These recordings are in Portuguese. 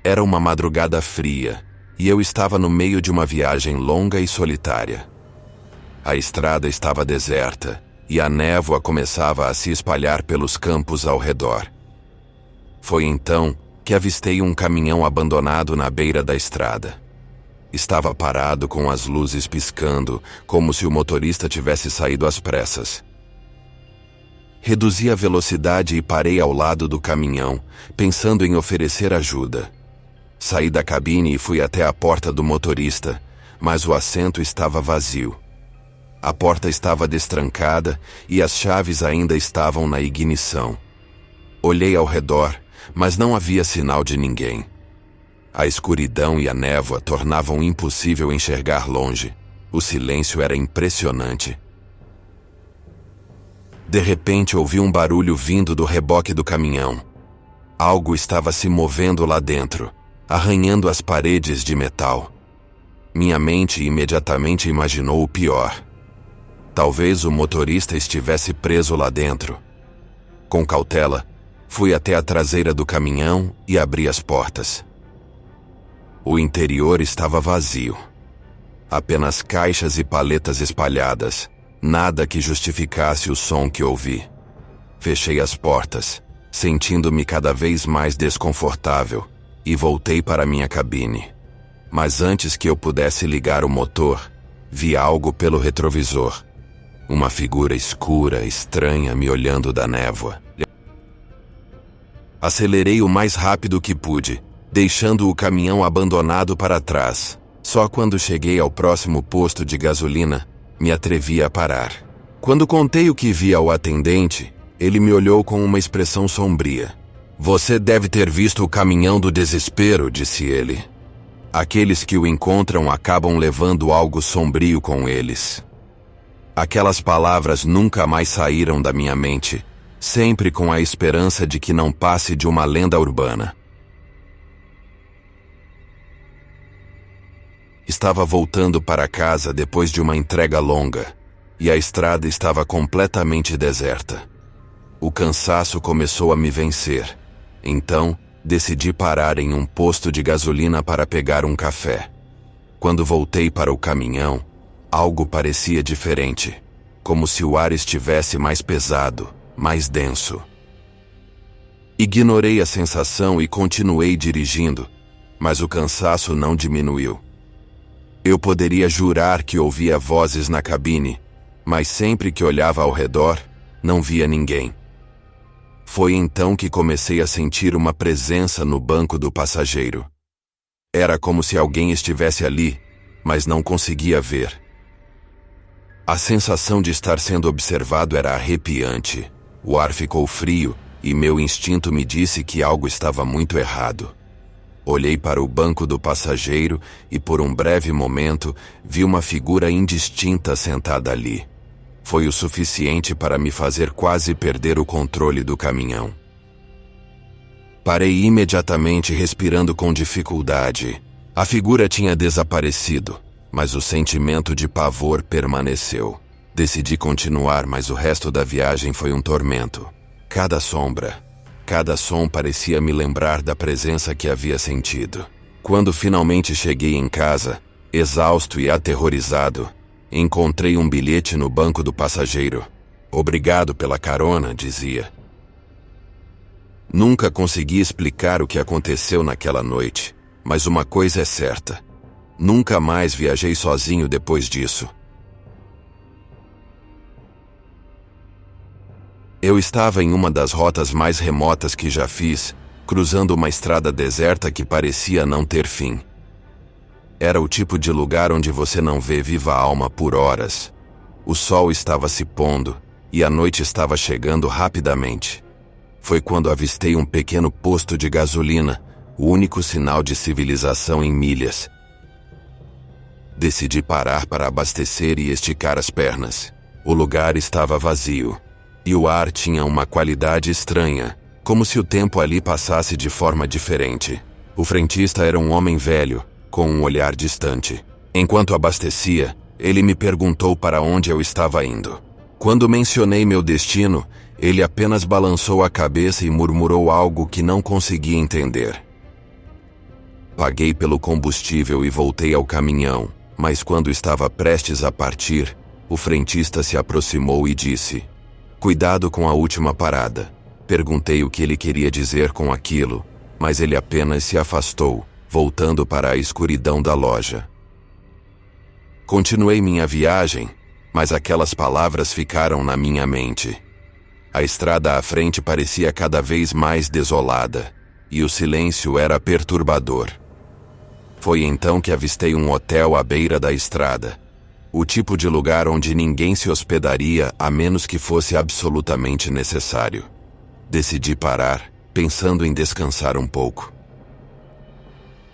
Era uma madrugada fria, e eu estava no meio de uma viagem longa e solitária. A estrada estava deserta, e a névoa começava a se espalhar pelos campos ao redor. Foi então que avistei um caminhão abandonado na beira da estrada. Estava parado com as luzes piscando, como se o motorista tivesse saído às pressas. Reduzi a velocidade e parei ao lado do caminhão, pensando em oferecer ajuda. Saí da cabine e fui até a porta do motorista, mas o assento estava vazio. A porta estava destrancada e as chaves ainda estavam na ignição. Olhei ao redor, mas não havia sinal de ninguém. A escuridão e a névoa tornavam impossível enxergar longe. O silêncio era impressionante. De repente ouvi um barulho vindo do reboque do caminhão. Algo estava se movendo lá dentro, arranhando as paredes de metal. Minha mente imediatamente imaginou o pior. Talvez o motorista estivesse preso lá dentro. Com cautela, fui até a traseira do caminhão e abri as portas. O interior estava vazio. Apenas caixas e paletas espalhadas, nada que justificasse o som que ouvi. Fechei as portas, sentindo-me cada vez mais desconfortável, e voltei para minha cabine. Mas antes que eu pudesse ligar o motor, vi algo pelo retrovisor. Uma figura escura, estranha, me olhando da névoa. Acelerei o mais rápido que pude, deixando o caminhão abandonado para trás. Só quando cheguei ao próximo posto de gasolina, me atrevi a parar. Quando contei o que vi ao atendente, ele me olhou com uma expressão sombria. "Você deve ter visto o caminhão do desespero", disse ele. "Aqueles que o encontram acabam levando algo sombrio com eles." Aquelas palavras nunca mais saíram da minha mente, sempre com a esperança de que não passe de uma lenda urbana. Estava voltando para casa depois de uma entrega longa, e a estrada estava completamente deserta. O cansaço começou a me vencer, então decidi parar em um posto de gasolina para pegar um café. Quando voltei para o caminhão, algo parecia diferente, como se o ar estivesse mais pesado, mais denso. Ignorei a sensação e continuei dirigindo, mas o cansaço não diminuiu. Eu poderia jurar que ouvia vozes na cabine, mas sempre que olhava ao redor, não via ninguém. Foi então que comecei a sentir uma presença no banco do passageiro. Era como se alguém estivesse ali, mas não conseguia ver. A sensação de estar sendo observado era arrepiante. O ar ficou frio e meu instinto me disse que algo estava muito errado. Olhei para o banco do passageiro e por um breve momento vi uma figura indistinta sentada ali. Foi o suficiente para me fazer quase perder o controle do caminhão. Parei imediatamente, respirando com dificuldade. A figura tinha desaparecido, mas o sentimento de pavor permaneceu. Decidi continuar, mas o resto da viagem foi um tormento. Cada sombra, cada som parecia me lembrar da presença que havia sentido. Quando finalmente cheguei em casa, exausto e aterrorizado, encontrei um bilhete no banco do passageiro. "Obrigado pela carona", dizia. Nunca consegui explicar o que aconteceu naquela noite, mas uma coisa é certa: nunca mais viajei sozinho depois disso. Eu estava em uma das rotas mais remotas que já fiz, cruzando uma estrada deserta que parecia não ter fim. Era o tipo de lugar onde você não vê viva alma por horas. O sol estava se pondo, e a noite estava chegando rapidamente. Foi quando avistei um pequeno posto de gasolina, o único sinal de civilização em milhas. Decidi parar para abastecer e esticar as pernas. O lugar estava vazio. E o ar tinha uma qualidade estranha, como se o tempo ali passasse de forma diferente. O frentista era um homem velho, com um olhar distante. Enquanto abastecia, ele me perguntou para onde eu estava indo. Quando mencionei meu destino, ele apenas balançou a cabeça e murmurou algo que não consegui entender. Paguei pelo combustível e voltei ao caminhão, mas quando estava prestes a partir, o frentista se aproximou e disse: "Cuidado com a última parada." Perguntei o que ele queria dizer com aquilo, mas ele apenas se afastou, voltando para a escuridão da loja. Continuei minha viagem, mas aquelas palavras ficaram na minha mente. A estrada à frente parecia cada vez mais desolada, e o silêncio era perturbador. Foi então que avistei um hotel à beira da estrada. O tipo de lugar onde ninguém se hospedaria a menos que fosse absolutamente necessário. Decidi parar, pensando em descansar um pouco.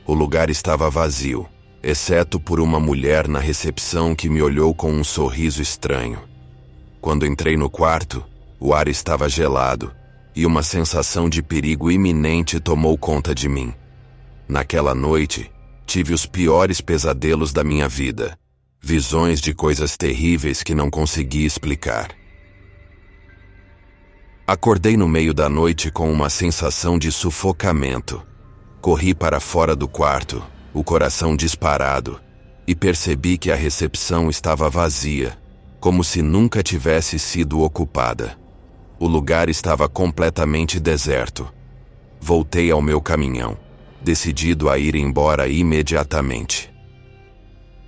O lugar estava vazio, exceto por uma mulher na recepção que me olhou com um sorriso estranho. Quando entrei no quarto, o ar estava gelado, e uma sensação de perigo iminente tomou conta de mim. Naquela noite, tive os piores pesadelos da minha vida. Visões de coisas terríveis que não consegui explicar. Acordei no meio da noite com uma sensação de sufocamento. Corri para fora do quarto, o coração disparado, e percebi que a recepção estava vazia, como se nunca tivesse sido ocupada. O lugar estava completamente deserto. Voltei ao meu caminhão, decidido a ir embora imediatamente.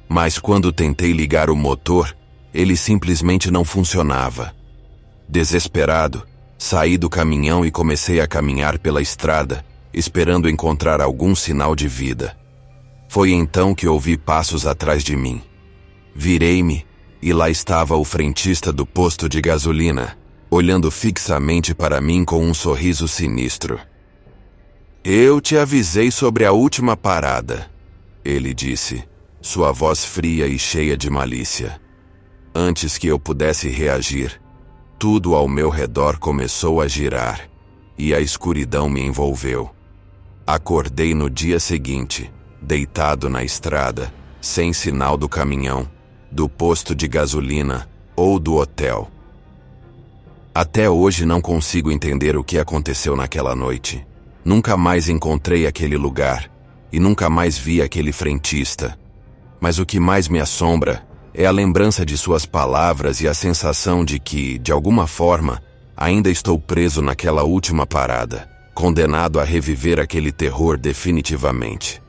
Mas quando tentei ligar o motor, ele simplesmente não funcionava. Desesperado, saí do caminhão e comecei a caminhar pela estrada, esperando encontrar algum sinal de vida. Foi então que ouvi passos atrás de mim. Virei-me, e lá estava o frentista do posto de gasolina, olhando fixamente para mim com um sorriso sinistro. "Eu te avisei sobre a última parada", ele disse, sua voz fria e cheia de malícia. Antes que eu pudesse reagir, tudo ao meu redor começou a girar, e a escuridão me envolveu. Acordei no dia seguinte, deitado na estrada, sem sinal do caminhão, do posto de gasolina ou do hotel. Até hoje não consigo entender o que aconteceu naquela noite. Nunca mais encontrei aquele lugar, e nunca mais vi aquele frentista. Mas o que mais me assombra é a lembrança de suas palavras e a sensação de que, de alguma forma, ainda estou preso naquela última parada, condenado a reviver aquele terror definitivamente.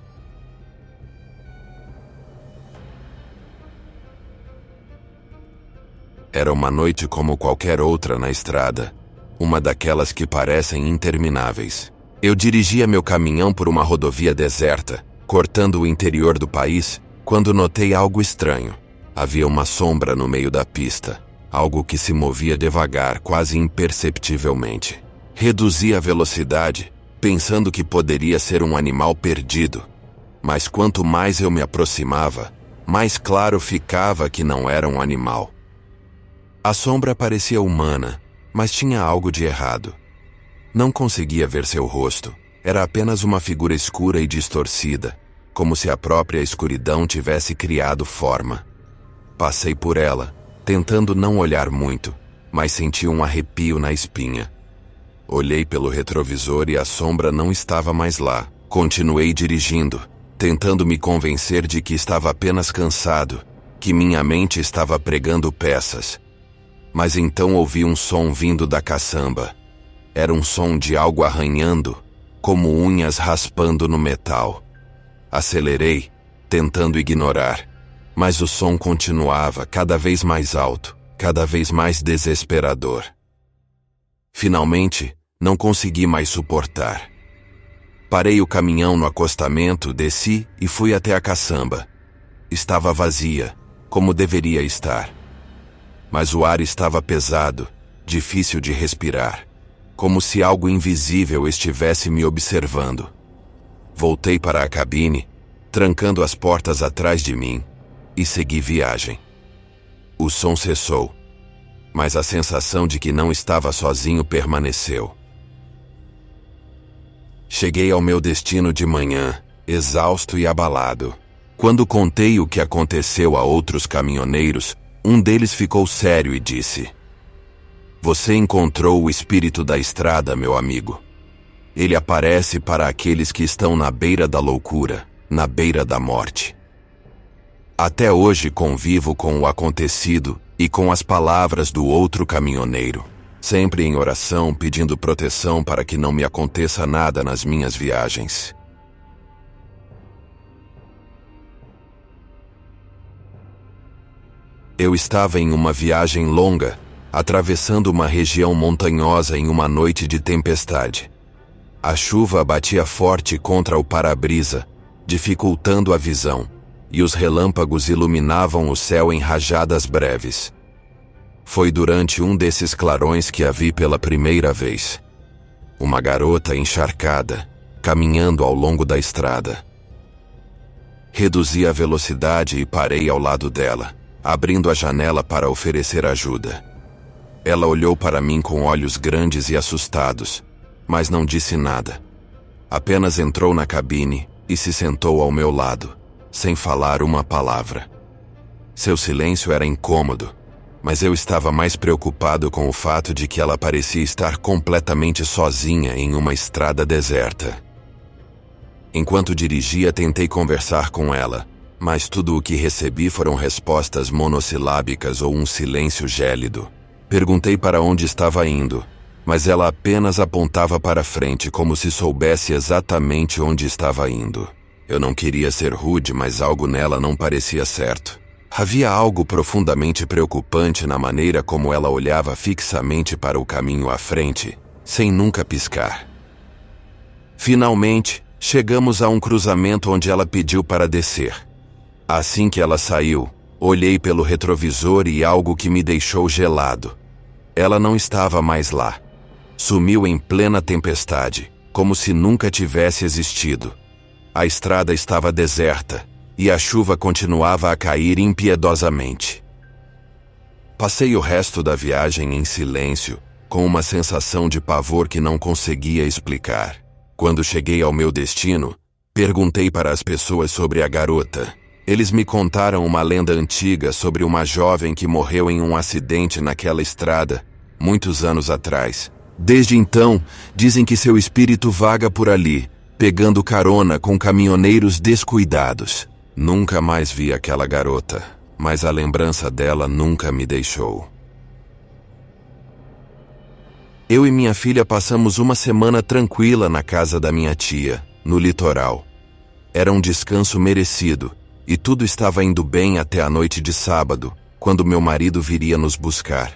Era uma noite como qualquer outra na estrada, uma daquelas que parecem intermináveis. Eu dirigia meu caminhão por uma rodovia deserta, cortando o interior do país, quando notei algo estranho. Havia uma sombra no meio da pista, algo que se movia devagar, quase imperceptivelmente. Reduzi a velocidade, pensando que poderia ser um animal perdido. Mas quanto mais eu me aproximava, mais claro ficava que não era um animal. A sombra parecia humana, mas tinha algo de errado. Não conseguia ver seu rosto. Era apenas uma figura escura e distorcida, como se a própria escuridão tivesse criado forma. Passei por ela, tentando não olhar muito, mas senti um arrepio na espinha. Olhei pelo retrovisor e a sombra não estava mais lá. Continuei dirigindo, tentando me convencer de que estava apenas cansado, que minha mente estava pregando peças. Mas então ouvi um som vindo da caçamba. Era um som de algo arranhando, como unhas raspando no metal. Acelerei, tentando ignorar, mas o som continuava cada vez mais alto, cada vez mais desesperador. Finalmente, não consegui mais suportar. Parei o caminhão no acostamento, desci e fui até a caçamba. Estava vazia, como deveria estar. Mas o ar estava pesado, difícil de respirar, como se algo invisível estivesse me observando. Voltei para a cabine, trancando as portas atrás de mim, e segui viagem. O som cessou, mas a sensação de que não estava sozinho permaneceu. Cheguei ao meu destino de manhã, exausto e abalado. Quando contei o que aconteceu a outros caminhoneiros, um deles ficou sério e disse: "Você encontrou o espírito da estrada, meu amigo." Ele aparece para aqueles que estão na beira da loucura, na beira da morte. Até hoje convivo com o acontecido e com as palavras do outro caminhoneiro, sempre em oração pedindo proteção para que não me aconteça nada nas minhas viagens. Eu estava em uma viagem longa, atravessando uma região montanhosa em uma noite de tempestade. A chuva batia forte contra o para-brisa, dificultando a visão, e os relâmpagos iluminavam o céu em rajadas breves. Foi durante um desses clarões que a vi pela primeira vez. Uma garota encharcada, caminhando ao longo da estrada. Reduzi a velocidade e parei ao lado dela, abrindo a janela para oferecer ajuda. Ela olhou para mim com olhos grandes e assustados, mas não disse nada. Apenas entrou na cabine e se sentou ao meu lado, sem falar uma palavra. Seu silêncio era incômodo, mas eu estava mais preocupado com o fato de que ela parecia estar completamente sozinha em uma estrada deserta. Enquanto dirigia, tentei conversar com ela, mas tudo o que recebi foram respostas monossilábicas ou um silêncio gélido. Perguntei para onde estava indo, mas ela apenas apontava para frente como se soubesse exatamente onde estava indo. Eu não queria ser rude, mas algo nela não parecia certo. Havia algo profundamente preocupante na maneira como ela olhava fixamente para o caminho à frente, sem nunca piscar. Finalmente, chegamos a um cruzamento onde ela pediu para descer. Assim que ela saiu, olhei pelo retrovisor e algo que me deixou gelado. Ela não estava mais lá. Sumiu em plena tempestade, como se nunca tivesse existido. A estrada estava deserta, e a chuva continuava a cair impiedosamente. Passei o resto da viagem em silêncio, com uma sensação de pavor que não conseguia explicar. Quando cheguei ao meu destino, perguntei para as pessoas sobre a garota. Eles me contaram uma lenda antiga sobre uma jovem que morreu em um acidente naquela estrada, muitos anos atrás. Desde então, dizem que seu espírito vaga por ali, pegando carona com caminhoneiros descuidados. Nunca mais vi aquela garota, mas a lembrança dela nunca me deixou. Eu e minha filha passamos uma semana tranquila na casa da minha tia, no litoral. Era um descanso merecido, e tudo estava indo bem até a noite de sábado, quando meu marido viria nos buscar.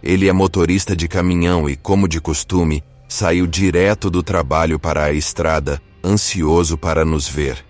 Ele é motorista de caminhão e, como de costume, saiu direto do trabalho para a estrada, ansioso para nos ver.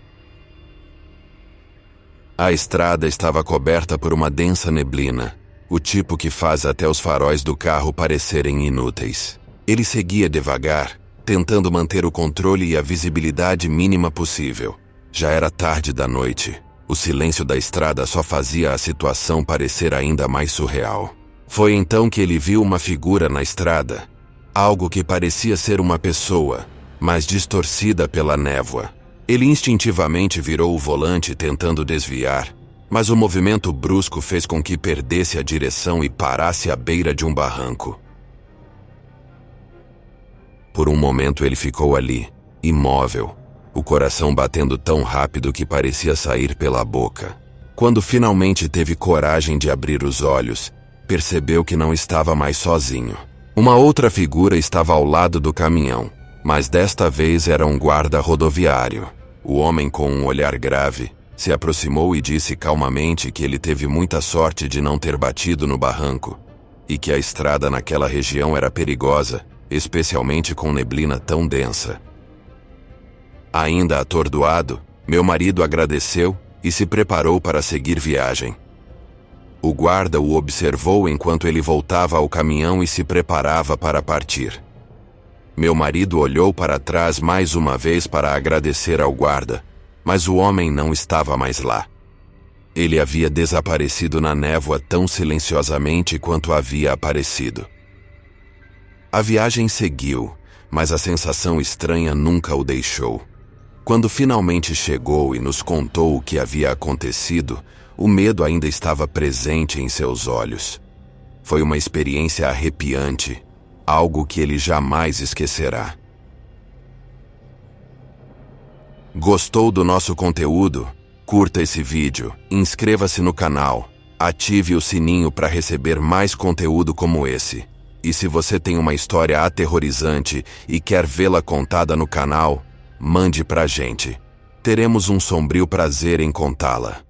A estrada estava coberta por uma densa neblina, o tipo que faz até os faróis do carro parecerem inúteis. Ele seguia devagar, tentando manter o controle e a visibilidade mínima possível. Já era tarde da noite. O silêncio da estrada só fazia a situação parecer ainda mais surreal. Foi então que ele viu uma figura na estrada. Algo que parecia ser uma pessoa, mas distorcida pela névoa. Ele instintivamente virou o volante tentando desviar, mas o movimento brusco fez com que perdesse a direção e parasse à beira de um barranco. Por um momento ele ficou ali, imóvel, o coração batendo tão rápido que parecia sair pela boca. Quando finalmente teve coragem de abrir os olhos, percebeu que não estava mais sozinho. Uma outra figura estava ao lado do caminhão, mas desta vez era um guarda rodoviário. O homem, com um olhar grave, se aproximou e disse calmamente que ele teve muita sorte de não ter batido no barranco, e que a estrada naquela região era perigosa, especialmente com neblina tão densa. Ainda atordoado, meu marido agradeceu e se preparou para seguir viagem. O guarda o observou enquanto ele voltava ao caminhão e se preparava para partir. Meu marido olhou para trás mais uma vez para agradecer ao guarda, mas o homem não estava mais lá. Ele havia desaparecido na névoa tão silenciosamente quanto havia aparecido. A viagem seguiu, mas a sensação estranha nunca o deixou. Quando finalmente chegou e nos contou o que havia acontecido, o medo ainda estava presente em seus olhos. Foi uma experiência arrepiante, algo que ele jamais esquecerá. Gostou do nosso conteúdo? Curta esse vídeo, inscreva-se no canal, ative o sininho para receber mais conteúdo como esse. E se você tem uma história aterrorizante e quer vê-la contada no canal, mande pra gente. Teremos um sombrio prazer em contá-la.